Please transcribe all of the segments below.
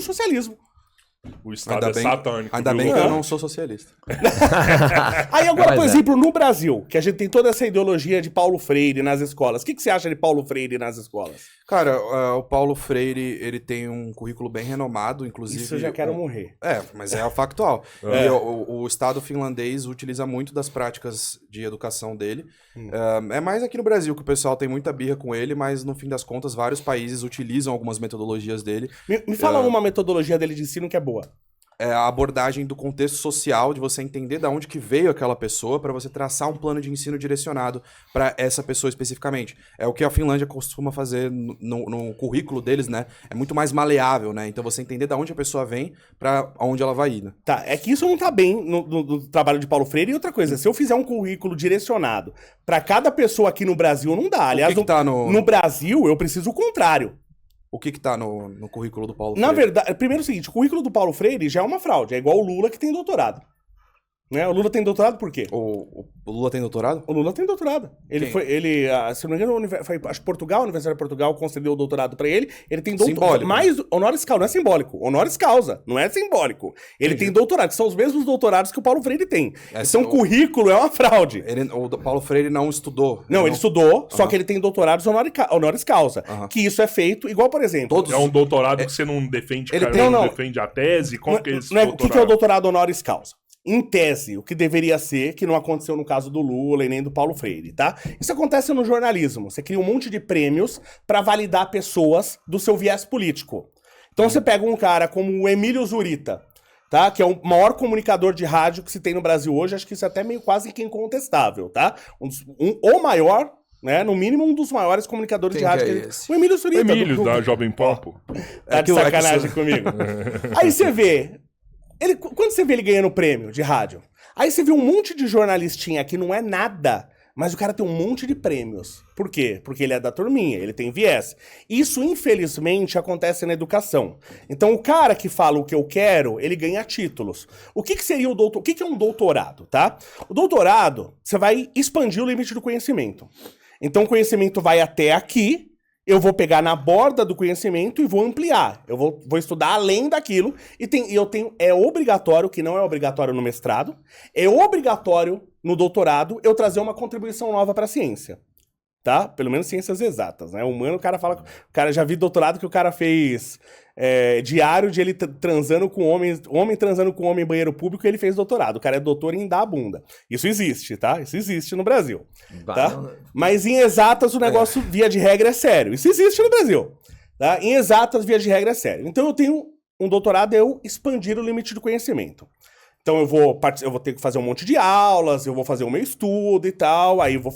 socialismo. O Estado satânico. Ainda bem que eu não sou socialista. Aí agora, por exemplo, no Brasil, que a gente tem toda essa ideologia de Paulo Freire nas escolas. O que você acha de Paulo Freire nas escolas? Cara, o Paulo Freire, ele tem um currículo bem renomado, inclusive... Isso eu já quero morrer. Mas é o factual. O Estado finlandês utiliza muito das práticas de educação dele. É mais aqui no Brasil que o pessoal tem muita birra com ele, mas no fim das contas, vários países utilizam algumas metodologias dele. Me fala uma metodologia dele de ensino que é boa. É a abordagem do contexto social, de você entender de onde que veio aquela pessoa, para você traçar um plano de ensino direcionado para essa pessoa especificamente. É o que a Finlândia costuma fazer no currículo deles, né? É muito mais maleável, né? Então você entender de onde a pessoa vem para onde ela vai ir, né? Tá, é que isso não tá bem no trabalho de Paulo Freire. E outra coisa, se eu fizer um currículo direcionado para cada pessoa aqui no Brasil, não dá. Aliás, no Brasil, eu preciso o contrário. O que tá no currículo do Paulo Freire? Na verdade, primeiro é o seguinte, o currículo do Paulo Freire já é uma fraude, é igual o Lula que tem doutorado. Né? O Lula tem doutorado por quê? O Lula tem doutorado? O Lula tem doutorado. Se não me engano, acho que Portugal, a Universidade de Portugal concedeu o doutorado pra ele. Ele tem doutorado. Simbólico. Mais honoris causa, não é simbólico. Honoris causa, não é simbólico. Ele tem doutorado, que são os mesmos doutorados que o Paulo Freire tem. Então o currículo é uma fraude. O Paulo Freire não estudou. Ele estudou, só que ele tem doutorados honoris causa. Que isso é feito, igual, por exemplo... É um doutorado que você não defende, defende a tese? Como que é esse doutorado? O que é o doutorado honoris causa? Em tese, o que deveria ser, que não aconteceu no caso do Lula e nem do Paulo Freire, tá? Isso acontece no jornalismo. Você cria um monte de prêmios pra validar pessoas do seu viés político. Então você pega um cara como o Emílio Zurita, tá? Que é o maior comunicador de rádio que se tem no Brasil hoje. Acho que isso é até meio quase que incontestável, tá? O maior... Né? No mínimo, um dos maiores comunicadores de rádio. O Emílio Zurita. Emílio, da Jovem Pan. Tá de sacanagem comigo. Aí você vê... Quando você vê ele ganhando prêmio de rádio, aí você vê um monte de jornalistinha que não é nada, mas o cara tem um monte de prêmios. Por quê? Porque ele é da turminha, ele tem viés. Isso, infelizmente, acontece na educação. Então, o cara que fala o que eu quero, ele ganha títulos. O que seria o doutor? O que é um doutorado, tá? O doutorado, você vai expandir o limite do conhecimento. Então, o conhecimento vai até aqui. Eu vou pegar na borda do conhecimento e vou ampliar. Eu vou estudar além daquilo. É obrigatório, que não é obrigatório no mestrado, é obrigatório no doutorado eu trazer uma contribuição nova para a ciência. Tá? Pelo menos ciências exatas, né? Humano, o cara fala... O cara já vi doutorado que o cara fez diário de ele transando com homem transando com homem em banheiro público e ele fez doutorado. O cara é doutor em dar a bunda. Isso existe, tá? Isso existe no Brasil. Tá? Mas em exatas o negócio, via de regra, é sério. Isso existe no Brasil. Tá? Em exatas, via de regra, é sério. Então eu tenho um doutorado, eu expandir o limite do conhecimento. Então eu vou ter que fazer um monte de aulas, eu vou fazer o meu estudo e tal, aí eu vou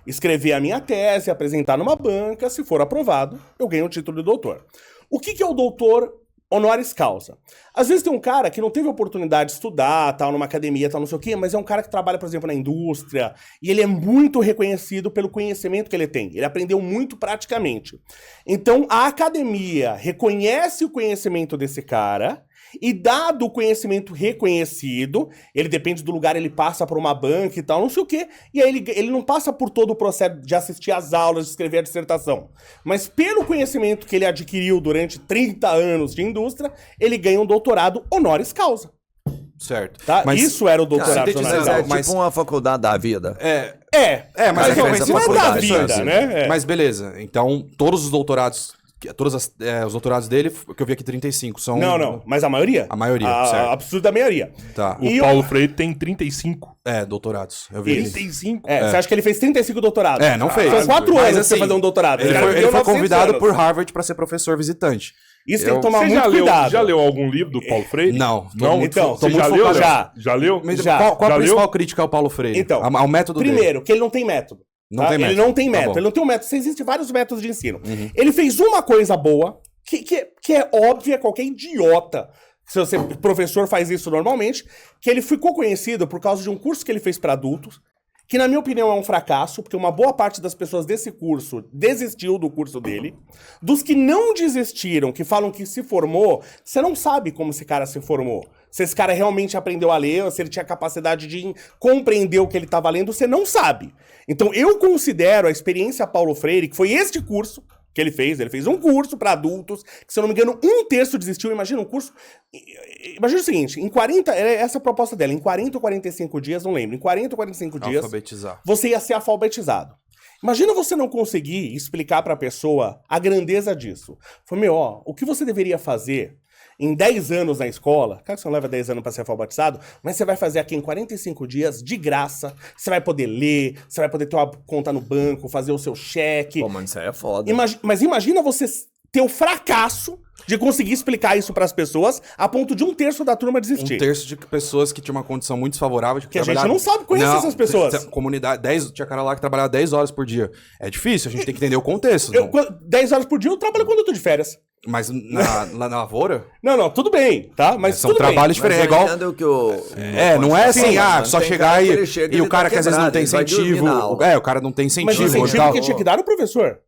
escrever a minha tese, apresentar numa banca, se for aprovado, eu ganho o título de doutor. O que é o doutor honoris causa? Às vezes tem um cara que não teve oportunidade de estudar, tal, numa academia, tal, não sei o quê, mas é um cara que trabalha, por exemplo, na indústria, e ele é muito reconhecido pelo conhecimento que ele tem. Ele aprendeu muito praticamente. Então a academia reconhece o conhecimento desse cara. E dado o conhecimento reconhecido, ele depende do lugar, ele passa por uma banca e tal, não sei o quê, e aí ele não passa por todo o processo de assistir às aulas, de escrever a dissertação. Mas pelo conhecimento que ele adquiriu durante 30 anos de indústria, ele ganha um doutorado honoris causa. Certo. Tá? Mas isso era o doutorado honoris causa. É tipo uma faculdade da vida. Mas não é da vida, né? Mas beleza, então todos os doutorados... os doutorados dele, que eu vi aqui 35, são... Não, mas a maioria? A maioria, certo. A absurda maioria. Tá. O Paulo Freire tem 35. Doutorados. Eu vi 35? Você acha que ele fez 35 doutorados? Não fez. São 4 anos pra você fazer um doutorado. Ele foi convidado por Harvard para ser professor visitante. Isso tem que tomar muito cuidado. Já leu algum livro do Paulo Freire? Não. Então, você já leu? Já leu? Qual a principal crítica ao Paulo Freire? Então, ao método dele? Primeiro, que ele não tem método. Ele não tem método. Ele não tem um método. Existem vários métodos de ensino. Ele fez uma coisa boa, que é óbvia, qualquer idiota, se você professor faz isso normalmente, que ele ficou conhecido por causa de um curso que ele fez para adultos, que na minha opinião é um fracasso, porque uma boa parte das pessoas desse curso desistiu do curso dele. Dos que não desistiram, que falam que se formou, você não sabe como esse cara se formou. Se esse cara realmente aprendeu a ler, ou se ele tinha capacidade de compreender o que ele estava lendo, você não sabe. Então eu considero a experiência Paulo Freire, que foi este curso, que ele fez um curso para adultos, que se eu não me engano, 1/3 desistiu. Imagina um curso... Imagina o seguinte, em 40... Essa é a proposta dela, em 40 ou 45 dias, não lembro, em 40 ou 45 dias, você ia ser alfabetizado. Imagina você não conseguir explicar pra pessoa a grandeza disso. Falei, o que você deveria fazer em 10 anos na escola, claro que você não leva 10 anos pra ser alfabetizado, mas você vai fazer aqui em 45 dias, de graça, você vai poder ler, você vai poder ter uma conta no banco, fazer o seu cheque. Pô, mano, isso aí é foda. Mas imagina você ter o fracasso de conseguir explicar isso pras pessoas a ponto de 1/3 da turma desistir. 1/3 de pessoas que tinham uma condição muito desfavorável de que a gente não sabe conhecer essas pessoas. Comunidade, tinha cara lá que trabalhava 10 horas por dia. É difícil, a gente tem que entender o contexto. 10 horas por dia eu trabalho quando eu tô de férias. Mas lá na lavoura? Não, tudo bem, tá? Mas são trabalhos diferentes. É igual. Que o... não é assim, só chegar e o cara que às vezes não tem vai incentivo. O cara não tem incentivo. Mas o incentivo que tinha que dar era o professor.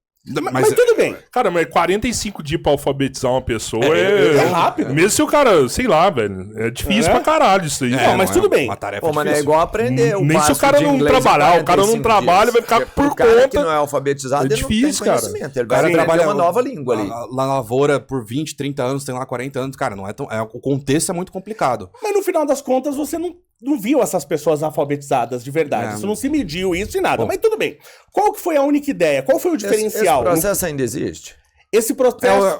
Mas tudo bem. Cara, mas 45 dias pra alfabetizar uma pessoa é rápido. Mesmo se o cara, sei lá, velho. É difícil pra caralho isso aí. Não, mas tudo bem. Uma tarefa Pô, mano, é igual aprender. Nem se o cara não trabalhar, o cara não trabalha, vai ficar por conta. O cara que não é alfabetizado, é difícil, ele não tem conhecimento. Ele vai trabalhar uma nova língua ali. Lá na lavoura, por 20, 30 anos, tem lá 40 anos. Cara, não é tão. O contexto é muito complicado. Mas no final das contas, você não viu essas pessoas alfabetizadas de verdade. Você não se mediu isso e nada. Bom, mas tudo bem. Qual que foi a única ideia? Qual foi o diferencial? Esse processo ainda existe? Esse processo...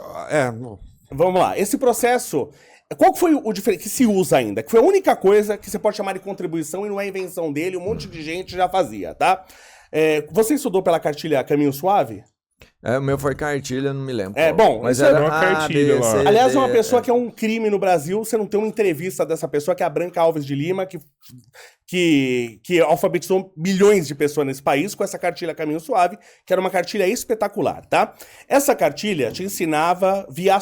Vamos lá. Esse processo... Qual que foi o diferente que se usa ainda? Que foi a única coisa que você pode chamar de contribuição e não é invenção dele. Um monte de gente já fazia, tá? Você estudou pela cartilha Caminho Suave? O meu foi cartilha, não me lembro. Mas era uma cartilha lá. Aliás, é uma pessoa que é um crime no Brasil, você não tem uma entrevista dessa pessoa, que é a Branca Alves de Lima, que alfabetizou milhões de pessoas nesse país com essa cartilha Caminho Suave, que era uma cartilha espetacular, tá? Essa cartilha te ensinava via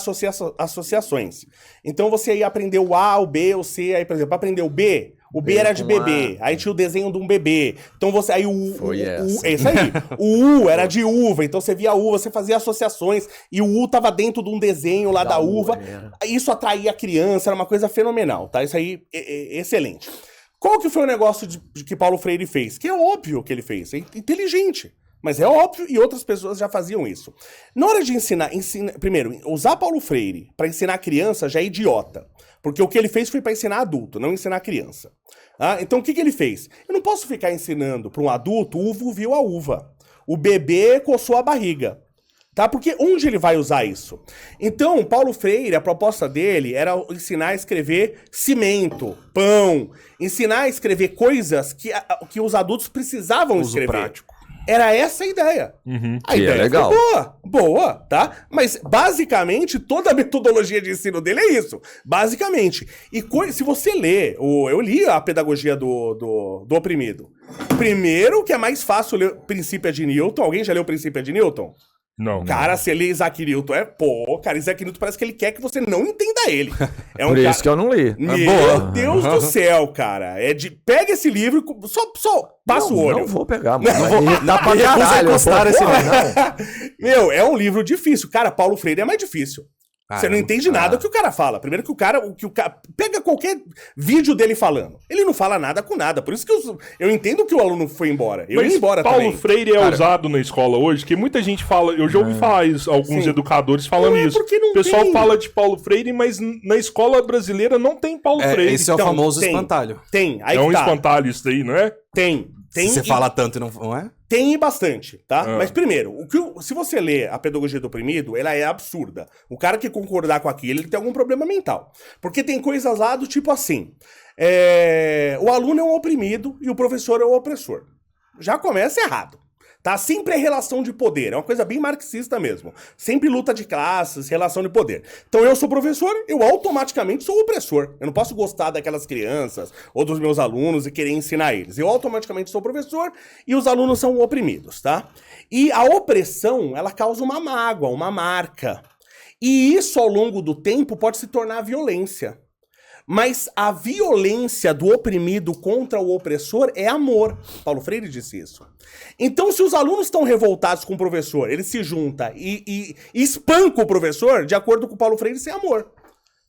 associações. Então você ia aprender o A, o B, o C, aí, por exemplo, aprender o B era de bebê, aí tinha o desenho de um bebê. Então você. Aí é isso aí. O U era de uva, então você via a uva, você fazia associações, e o U tava dentro de um desenho lá da uva. Isso atraía a criança, era uma coisa fenomenal, tá? Isso aí, excelente. Qual que foi o negócio que Paulo Freire fez? Que é óbvio que ele fez, é inteligente. Mas é óbvio, e outras pessoas já faziam isso. Na hora de ensinar primeiro, usar Paulo Freire para ensinar criança já é idiota. Porque o que ele fez foi para ensinar adulto, não ensinar criança. Então o que ele fez? Eu não posso ficar ensinando para um adulto, o uvo viu a uva. O bebê coçou a barriga. Tá? Porque onde ele vai usar isso? Então, Paulo Freire, a proposta dele era ensinar a escrever cimento, pão, ensinar a escrever coisas que os adultos precisavam escrever. Prático. Era essa a ideia. A ideia é legal. Boa, tá? Mas, basicamente, toda a metodologia de ensino dele é isso. Basicamente. E se você ler, eu li a pedagogia do oprimido. Primeiro, que é mais fácil ler Princípio de Newton. Alguém já leu Princípio de Newton? Não. Cara, se ele Isaac Newton cara, Isaac Newton parece que ele quer que você não entenda ele. Por isso que eu não li. Meu Deus do céu, cara. Pega esse livro e só passa o olho. Não vou pegar, mano. Dá pra encostar esse livro. Meu, é um livro difícil. Cara, Paulo Freire é mais difícil. Você não entende nada do que o cara fala. Primeiro que o cara... Pega qualquer vídeo dele falando. Ele não fala nada com nada. Por isso que eu entendo que o aluno foi embora. Eu ia embora Paulo também. Freire é usado na escola hoje, que muita gente fala... Eu já ouvi falar isso, alguns educadores falando isso. O pessoal fala de Paulo Freire, mas na escola brasileira não tem Paulo Freire. Esse é o famoso espantalho. Tem. Aí é um espantalho isso daí, não é? Tem. Se você fala tanto e não é? Tem bastante, tá? Mas primeiro, se você lê a pedagogia do oprimido, ela é absurda. O cara que concordar com aquilo, ele tem algum problema mental. Porque tem coisas lá do tipo assim, o aluno é um oprimido e o professor é o opressor. Já começa errado. Tá? Sempre é relação de poder, é uma coisa bem marxista mesmo. Sempre luta de classes, relação de poder. Então eu sou professor, eu automaticamente sou opressor. Eu não posso gostar daquelas crianças ou dos meus alunos e querer ensinar eles. Eu automaticamente sou professor e os alunos são oprimidos, tá? E a opressão, ela causa uma mágoa, uma marca. E isso ao longo do tempo pode se tornar violência. Mas a violência do oprimido contra o opressor é amor. Paulo Freire disse isso. Então, se os alunos estão revoltados com o professor, ele se junta e espanca o professor, de acordo com o Paulo Freire, isso é amor.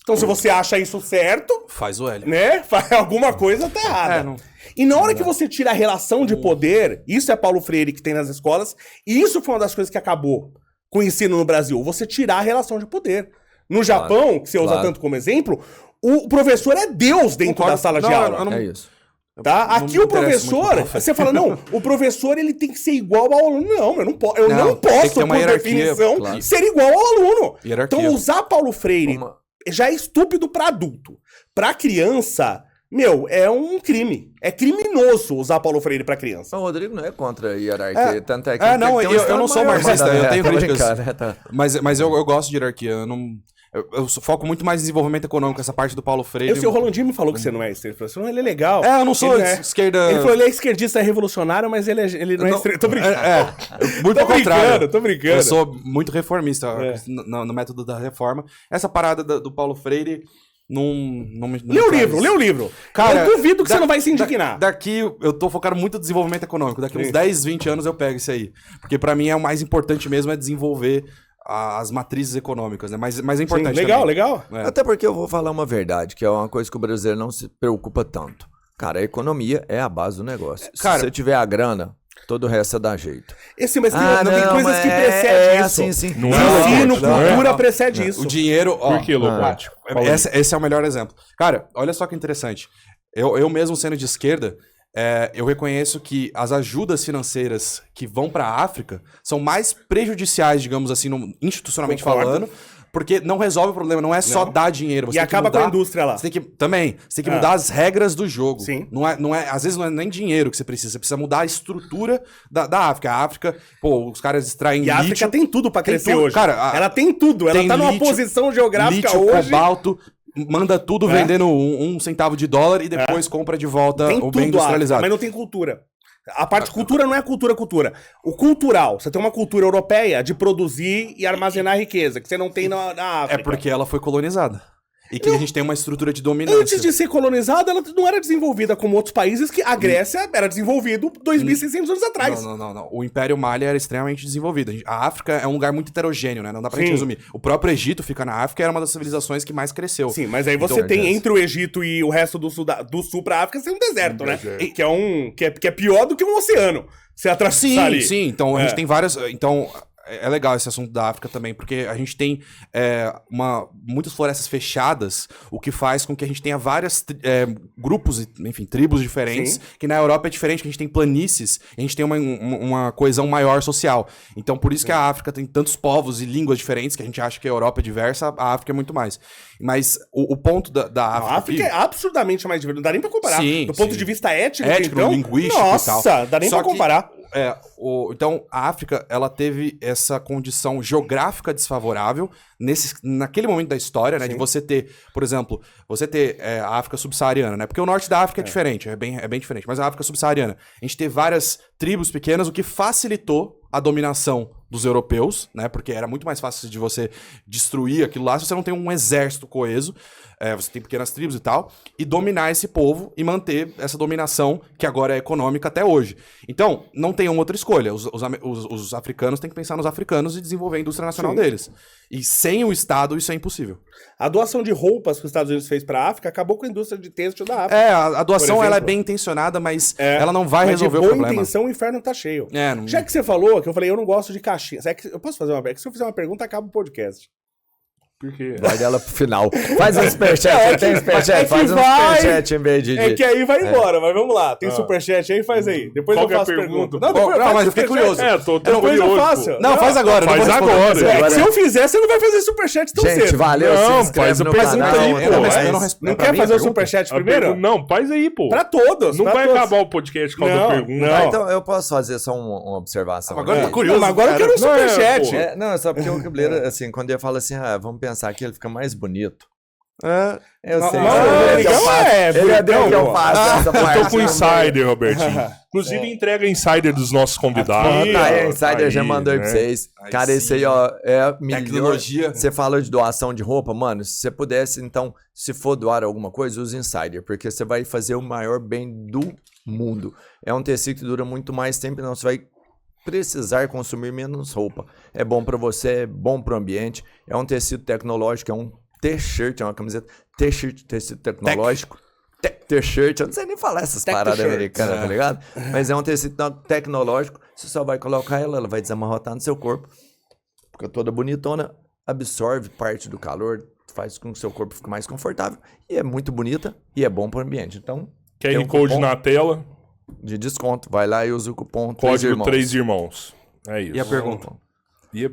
Então, se você acha isso certo... Faz o L. Né? Alguma coisa tá errada. E na hora que você tira a relação de poder, isso é Paulo Freire que tem nas escolas, e isso foi uma das coisas que acabou com o ensino no Brasil? Você tirar a relação de poder. No Japão, que você usa tanto como exemplo, o professor é Deus dentro da sala de aula. É isso. Tá? Aqui o professor, você fala, não, o professor ele tem que ser igual ao aluno. Não, eu não posso, por definição, ser igual ao aluno. Hierarquia. Então usar Paulo Freire já é estúpido pra adulto. Pra criança, é um crime. É criminoso usar Paulo Freire pra criança. O Rodrigo não é contra a hierarquia, tanto é que... eu não sou marxista, eu tenho críticas. Tá. Mas eu gosto de hierarquia, eu foco muito mais em desenvolvimento econômico, essa parte do Paulo Freire. O seu Rolandinho me falou que você não é esquerdista. Ele é legal. Eu não sou esquerda... Ele falou, ele é esquerdista revolucionário, mas ele não é esquerdista. Tô brincando. Muito ao contrário. Tô brincando. Eu sou muito reformista no método da reforma. Essa parada do Paulo Freire... Não lê o livro. Cara, eu duvido que você não vai se indignar. Daqui, eu tô focado muito no desenvolvimento econômico. Daqui uns 10, 20 anos eu pego isso aí. Porque pra mim é o mais importante mesmo, é desenvolver as matrizes econômicas, né? Mas é importante. Sim, legal. É. Até porque eu vou falar uma verdade, que é uma coisa que o brasileiro não se preocupa tanto. Cara, a economia é a base do negócio. Cara, se você tiver a grana, todo o resto dá jeito. Mas tem coisas que precedem isso. Assim, sim. Ensino, cultura precede isso. O dinheiro... Por que, Lopate? Esse é o melhor exemplo. Cara, olha só que interessante. Eu mesmo sendo de esquerda, eu reconheço que as ajudas financeiras que vão para a África são mais prejudiciais, digamos assim, institucionalmente falando, porque não resolve o problema, não é só dar dinheiro. Você e acaba com a indústria lá. Você tem que mudar as regras do jogo. Sim. Às vezes não é nem dinheiro que você precisa mudar a estrutura da África. A África, os caras extraem lítio. E a África tem tudo para crescer hoje. Cara, ela tem tudo, ela tá numa posição geográfica lítio, hoje. Cobalto, manda tudo vendendo um centavo de dólar e depois compra de volta o bem industrializado. Mas não tem cultura. A parte de cultura não é cultura. O cultural, você tem uma cultura europeia de produzir e armazenar riqueza, que você não tem na África. É porque ela foi colonizada. E que a gente tem uma estrutura de dominância. Antes de ser colonizada, ela não era desenvolvida como outros países, que a Grécia era desenvolvido 2.600 anos atrás. Não. O Império Malha era extremamente desenvolvido. A África é um lugar muito heterogêneo, né? Não dá pra gente resumir. O próprio Egito fica na África e era uma das civilizações que mais cresceu. Sim, mas aí você tem entre o Egito e o resto do sul pra África, tem um deserto, né? Que é pior do que um oceano. Você atravessa ali. Sim. Então a gente tem várias... Então... É legal esse assunto da África também, porque a gente tem muitas florestas fechadas, o que faz com que a gente tenha vários grupos, enfim, tribos diferentes, que na Europa é diferente, que a gente tem planícies, e a gente tem uma coesão maior social. Então, por isso que a África tem tantos povos e línguas diferentes, que a gente acha que a Europa é diversa, a África é muito mais. Mas o ponto da África... A África é absurdamente mais diversa, não dá nem pra comparar. Do ponto de vista ético então, linguístico e tal. Dá nem pra comparar. Então, a África, ela teve essa condição geográfica desfavorável naquele momento da história, né? De você ter, por exemplo, a África subsaariana, né? Porque o norte da África é diferente, é bem diferente. Mas a África subsaariana, a gente teve várias tribos pequenas, o que facilitou a dominação dos europeus, né? Porque era muito mais fácil de você destruir aquilo lá se você não tem um exército coeso. Você tem pequenas tribos e tal, e dominar esse povo e manter essa dominação que agora é econômica até hoje. Então, não tem uma outra escolha. Os africanos têm que pensar nos africanos e desenvolver a indústria nacional deles. E sem o Estado, isso é impossível. A doação de roupas que os Estados Unidos fez pra África acabou com a indústria de têxtil da África. A doação ela é bem intencionada, mas ela não vai resolver o problema. Mas de boa intenção, o inferno tá cheio. Não... Já que você falou, que eu falei, eu não gosto de caixinha. Eu posso fazer uma pergunta? Se eu fizer uma pergunta, acaba o podcast. Por quê? Vai dela pro final. Faz um superchat, tem superchat, faz um superchat em vez de... É que aí vai embora, mas vamos lá. Tem superchat aí, faz aí. Depois eu faço pergunta. Não, mas eu fiquei curioso. Tô depois curioso. eu faço. Não, faz agora. Faz agora. Se eu fizer, você não vai fazer superchat tão cedo. Gente, valeu, não, se inscreve faz no a pergunta canal. aí, pô. Não quer fazer o superchat primeiro? Não, faz aí, pô. Pra todos. Não vai acabar o podcast com a pergunta. Não. Então, eu posso fazer só uma observação. Agora tá curioso. Mas agora eu quero um superchat. Não, só porque o cabeleiro, assim, quando ele fala assim, vamos pensar que ele fica mais bonito. Eu sei. Ele é dele que eu faço essa parte. Eu tô com insider, Robertinho. Inclusive, entrega insider dos nossos convidados. Insider já mandou aí pra vocês. Cara, esse aí, ó, é tecnologia. Você fala de doação de roupa, mano, se você pudesse, então, se for doar alguma coisa, use insider, porque você vai fazer o maior bem do mundo. É um tecido que dura muito mais tempo, não, você vai precisar consumir menos roupa. É bom pra você, é bom pro ambiente, é um tecido tecnológico, é um T-shirt, é uma camiseta T-shirt, tecido tecnológico. T-shirt, eu não sei nem falar essas paradas americanas, tá ligado? Mas é um tecido tecnológico, você só vai colocar ela vai desamarrotar no seu corpo. fica toda bonitona, absorve parte do calor, faz com que o seu corpo fique mais confortável. E é muito bonita e é bom para o ambiente. Então, QR Code na tela. De desconto. Vai lá e usa o cupom Código 3 Irmãos. É isso. E a pergunta?